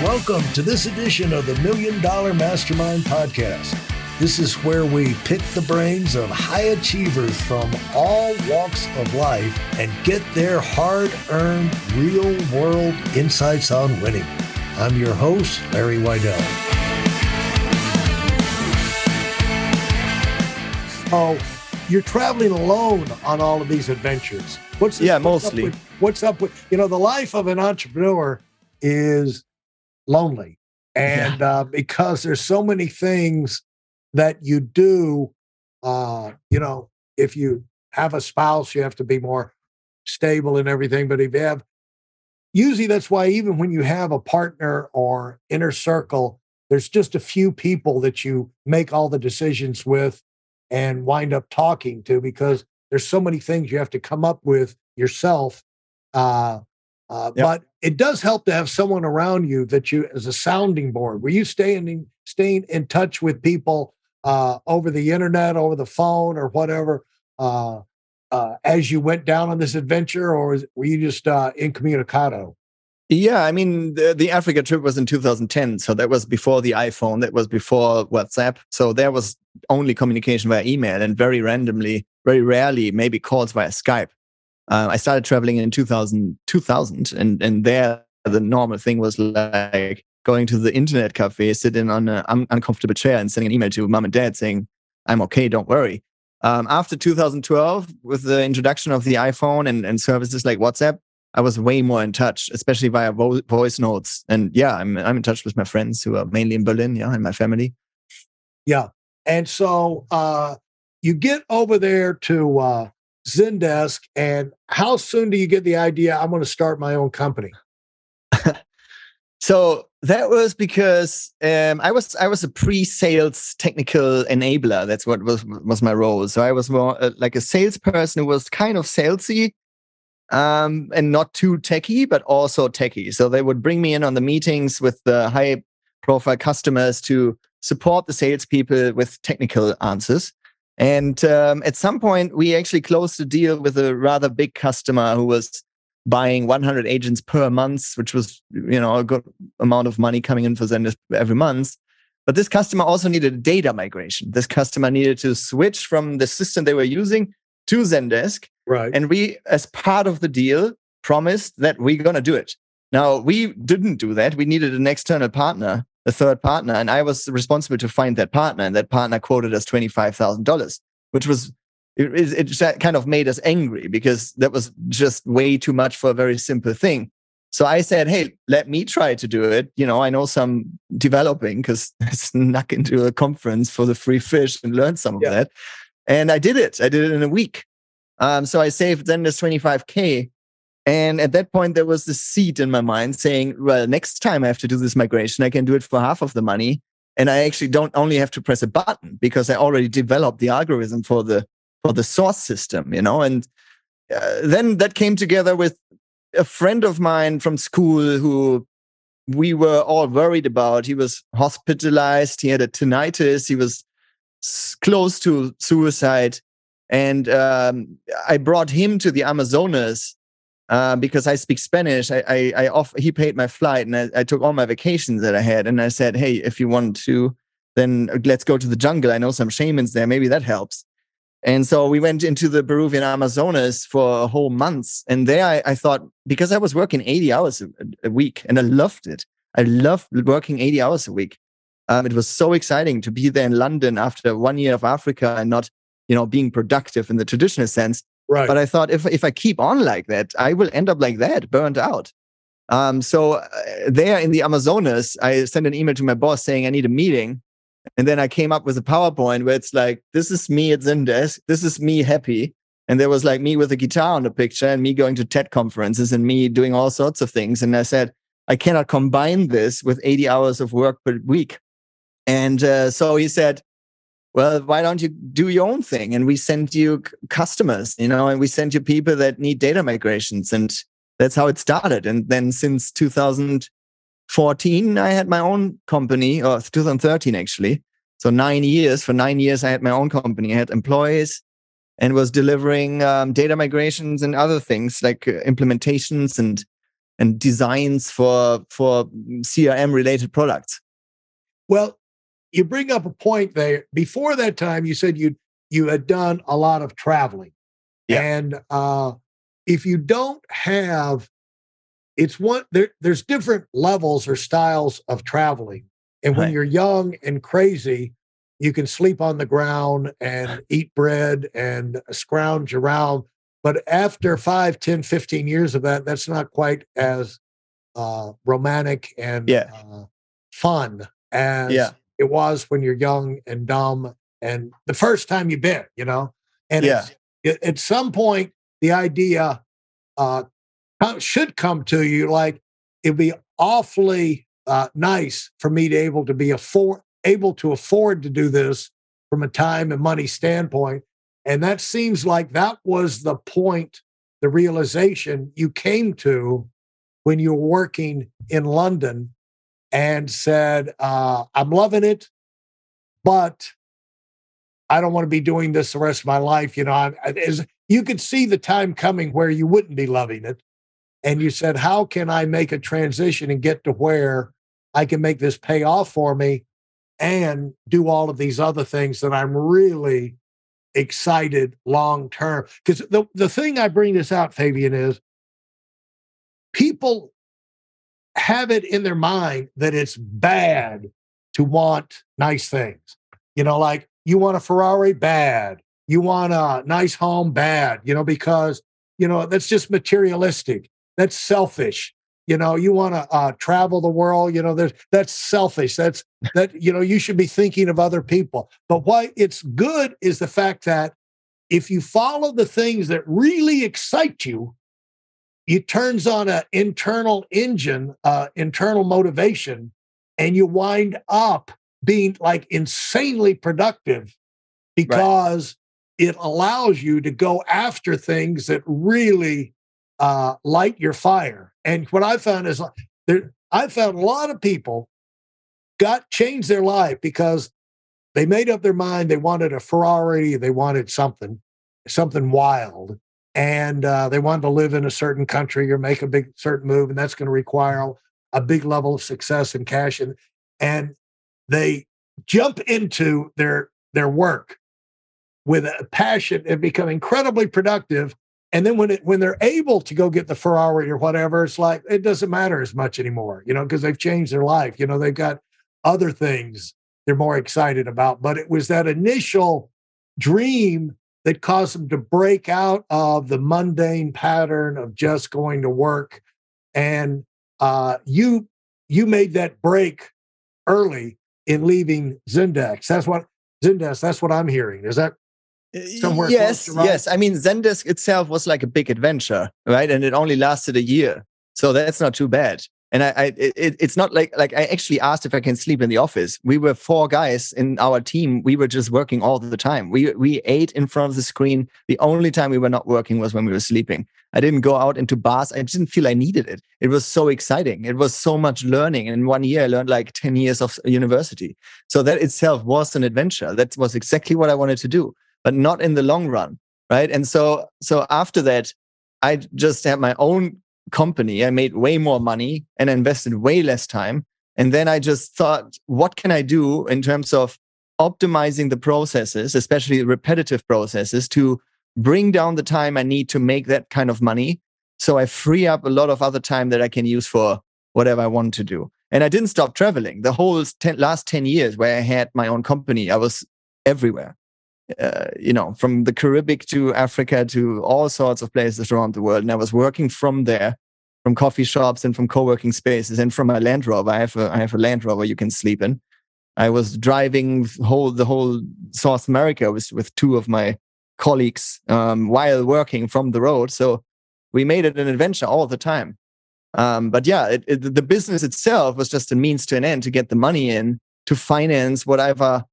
Welcome to this edition of the Million Dollar Mastermind podcast. This is where we pick the brains of high achievers from all walks of life and get their hard-earned, real-world insights on winning. I'm your host, Larry Weidel. So you're traveling alone on all of these adventures. Mostly. What's up with, the life of an entrepreneur is lonely. And because there's so many things that you do, if you have a spouse, you have to be more stable and everything. But if you have, usually that's why even when you have a partner or inner circle, there's just a few people that you make all the decisions with and wind up talking to, because there's so many things you have to come up with yourself. But it does help to have someone around you that you, as a sounding board. Were you staying in touch with people over the internet, over the phone, or whatever, as you went down on this adventure, or were you just incommunicado? Yeah, I mean, the Africa trip was in 2010, so that was before the iPhone, that was before WhatsApp. So there was only communication via email, and very randomly, very rarely, maybe calls via Skype. I started traveling in 2000, and there the normal thing was like going to the internet cafe, sitting on an uncomfortable chair and sending an email to mom and dad saying, "I'm okay, don't worry." After 2012, with the introduction of the iPhone and services like WhatsApp, I was way more in touch, especially via voice notes. And I'm in touch with my friends who are mainly in Berlin, and my family. Yeah. And so you get over there to Zendesk, and how soon do you get the idea, I'm going to start my own company? So that was because I was a pre-sales technical enabler. That's what was my role. So I was more like a salesperson who was kind of salesy, and not too techie, but also techie. So they would bring me in on the meetings with the high-profile customers to support the salespeople with technical answers. And at some point, we actually closed a deal with a rather big customer who was buying 100 agents per month, which was, a good amount of money coming in for Zendesk every month. But this customer also needed a data migration. This customer needed to switch from the system they were using to Zendesk. Right. And we, as part of the deal, promised that we're going to do it. Now, we didn't do that. We needed an external partner, a third partner, and I was responsible to find that partner. And that partner quoted us $25,000, which was, it kind of made us angry, because that was just way too much for a very simple thing. So I said, hey, let me try to do it. I know some developing, because I snuck into a conference for the free fish and learned some of that. And I did it. I did it in a week. So I saved then this $25K. And at that point, there was this seed in my mind saying, well, next time I have to do this migration, I can do it for half of the money. And I actually don't only have to press a button, because I already developed the algorithm for the source system, And then that came together with a friend of mine from school who we were all worried about. He was hospitalized. He had a tinnitus. He was close to suicide. And I brought him to the Amazonas because I speak Spanish. He paid my flight, and I took all my vacations that I had. And I said, hey, if you want to, then let's go to the jungle. I know some shamans there. Maybe that helps. And so we went into the Peruvian Amazonas for a whole month. And there I thought, because I was working 80 hours a week, and I loved it. I loved working 80 hours a week. It was so exciting to be there in London after 1 year of Africa and not, being productive in the traditional sense. Right. But I thought if I keep on like that, I will end up like that, burnt out. So there in the Amazonas, I sent an email to my boss saying I need a meeting. And then I came up with a PowerPoint where it's like, this is me at Zendesk. This is me happy. And there was like me with a guitar on the picture, and me going to TED conferences, and me doing all sorts of things. And I said, I cannot combine this with 80 hours of work per week. And so he said, well, why don't you do your own thing? And we send you customers, and we send you people that need data migrations. And that's how it started. And then since 2014, I had my own company, or 2013, actually. So 9 years. For 9 years, I had my own company. I had employees and was delivering data migrations and other things like implementations and and designs for CRM related products. Well, you bring up a point there. Before that time, you said you had done a lot of traveling. Yeah. And if you don't have, there's different levels or styles of traveling. And when Right. you're young and crazy, you can sleep on the ground and eat bread and scrounge around. But after 5, 10, 15 years of that, that's not quite as romantic and fun as it was when you're young and dumb and the first time you've been, and at some point the idea should come to you, like, it'd be awfully nice for me to able to afford to do this from a time and money standpoint. And that seems like that was the point, the realization you came to when you were working in London and said, I'm loving it, but I don't want to be doing this the rest of my life. You could see the time coming where you wouldn't be loving it. And you said, how can I make a transition and get to where I can make this pay off for me and do all of these other things that I'm really excited long term? Because the thing I bring this out, Fabian, is people have it in their mind that it's bad to want nice things. Like, you want a Ferrari, bad. You want a nice home, bad, because, that's just materialistic. That's selfish. You want to travel the world, that's selfish. You should be thinking of other people. But why it's good is the fact that if you follow the things that really excite you, it turns on an internal engine, internal motivation, and you wind up being like insanely productive because it allows you to go after things that really light your fire. And what I found is I found a lot of people changed their life because they made up their mind. They wanted a Ferrari. They wanted something wild. And they wanted to live in a certain country or make a certain move. And that's going to require a big level of success and cash. And they jump into their work with a passion and become incredibly productive. And then when they're able to go get the Ferrari or whatever, it's like, it doesn't matter as much anymore, because they've changed their life. They've got other things they're more excited about. But it was that initial dream that caused them to break out of the mundane pattern of just going to work. And you made that break early in leaving Zendesk. That's what I'm hearing. Is that somewhere? Yes. I mean, Zendesk itself was like a big adventure, right? And it only lasted a year, so that's not too bad. And it's not like I actually asked if I can sleep in the office. We were 4 guys in our team. We were just working all the time. We ate in front of the screen. The only time we were not working was when we were sleeping. I didn't go out into bars. I didn't feel I needed it. It was so exciting. It was so much learning. And in 1 year, I learned like 10 years of university. So that itself was an adventure. That was exactly what I wanted to do, but not in the long run, right? And so after that, I just had my own company. I made way more money and invested way less time. And then I just thought, what can I do in terms of optimizing the processes, especially repetitive processes, to bring down the time I need to make that kind of money, so I free up a lot of other time that I can use for whatever I want to do. And I didn't stop traveling. The whole last 10 years where I had my own company, I was everywhere. From the Caribbean to Africa to all sorts of places around the world. And I was working from there, from coffee shops and from co-working spaces and from my Land Rover. I have a Land Rover you can sleep in. I was driving the whole South America with 2 of my colleagues while working from the road. So we made it an adventure all the time. But yeah, the business itself was just a means to an end to get the money in to finance whatever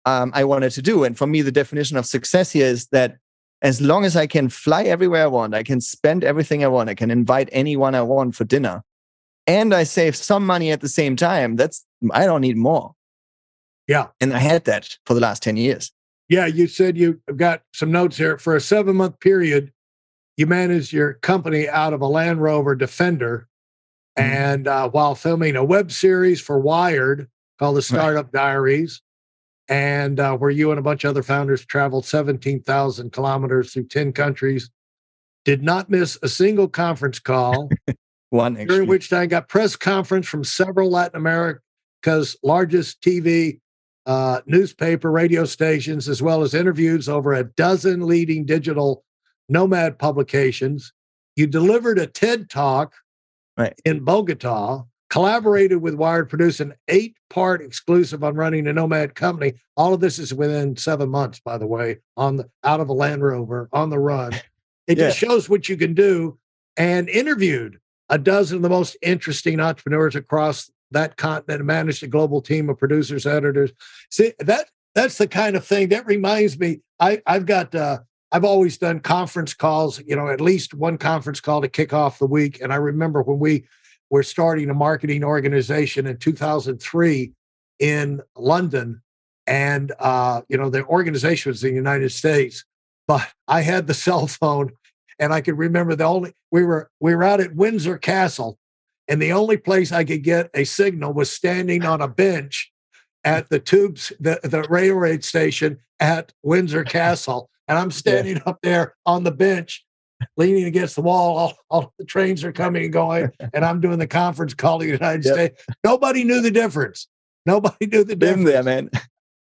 I wanted to do. And for me, the definition of success here is that as long as I can fly everywhere I want, I can spend everything I want, I can invite anyone I want for dinner, and I save some money at the same time, I don't need more. Yeah. And I had that for the last 10 years. Yeah. You said you got some notes here. For a 7-month period, you managed your company out of a Land Rover Defender And while filming a web series for Wired called The Startup Diaries, and where you and a bunch of other founders traveled 17,000 kilometers through 10 countries, did not miss a single conference call. One, actually. During which time got press conference from several Latin America's largest TV, newspaper, radio stations, as well as interviews over a dozen leading digital nomad publications. You delivered a TED Talk in Bogota, collaborated with Wired, produced an 8-part exclusive on running a nomad company. All of this is within 7 months, by the way, out of a Land Rover, on the run. It just shows what you can do. And interviewed a dozen of the most interesting entrepreneurs across that continent and managed a global team of producers, editors. See, that's the kind of thing that reminds me. I've always done conference calls, at least one conference call to kick off the week. And I remember when we were starting a marketing organization in 2003 in London, and the organization was in the United States, but I had the cell phone, and I could remember we were out at Windsor Castle, and the only place I could get a signal was standing on a bench at the railroad station at Windsor Castle. And I'm standing up there on the bench, leaning against the wall. All the trains are coming and going, and I'm doing the conference call in the United States. Nobody knew the difference. Been there, man.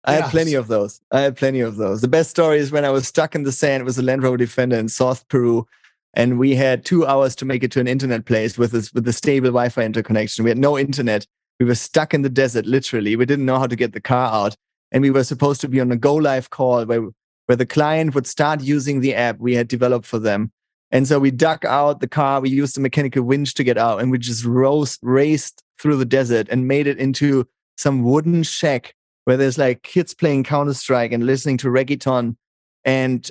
I had plenty of those. The best story is when I was stuck in the sand with a Land Rover Defender in South Peru, and we had 2 hours to make it to an internet place with a stable Wi-Fi interconnection. We had no internet. We were stuck in the desert, literally. We didn't know how to get the car out, and we were supposed to be on a go live call where the client would start using the app we had developed for them. And so we dug out the car, we used a mechanical winch to get out, and we just raced through the desert and made it into some wooden shack where there's like kids playing Counter-Strike and listening to reggaeton. And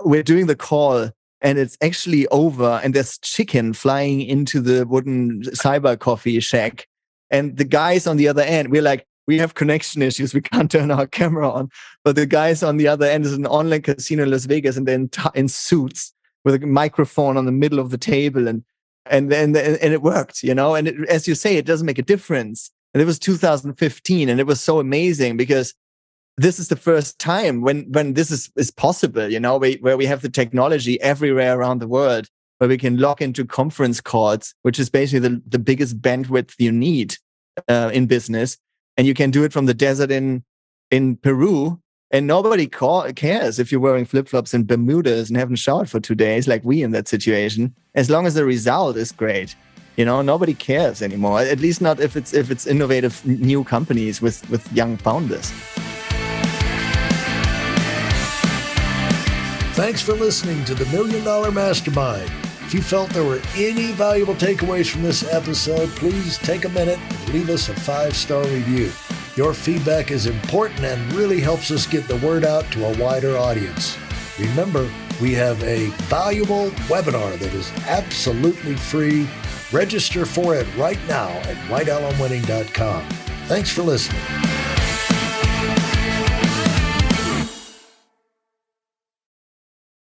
we're doing the call, and it's actually over, and there's chicken flying into the wooden cyber coffee shack. And the guys on the other end, we're like, we have connection issues. We can't turn our camera on. But the guys on the other end is an online casino in Las Vegas, and they're in suits with a microphone on the middle of the table. And it worked, And as you say, it doesn't make a difference. And it was 2015, and it was so amazing because this is the first time when this is possible, where we have the technology everywhere around the world, where we can log into conference calls, which is basically the biggest bandwidth you need in business. And you can do it from the desert in Peru, and nobody cares if you're wearing flip-flops in Bermudas and haven't showered for 2 days, like we in that situation, as long as the result is great. Nobody cares anymore, at least not if it's innovative new companies with young founders. Thanks for listening to the Million Dollar Mastermind. If you felt there were any valuable takeaways from this episode, please take a minute and leave us a 5-star review. Your feedback is important and really helps us get the word out to a wider audience. Remember, we have a valuable webinar that is absolutely free. Register for it right now at weidelonwinning.com. Thanks for listening.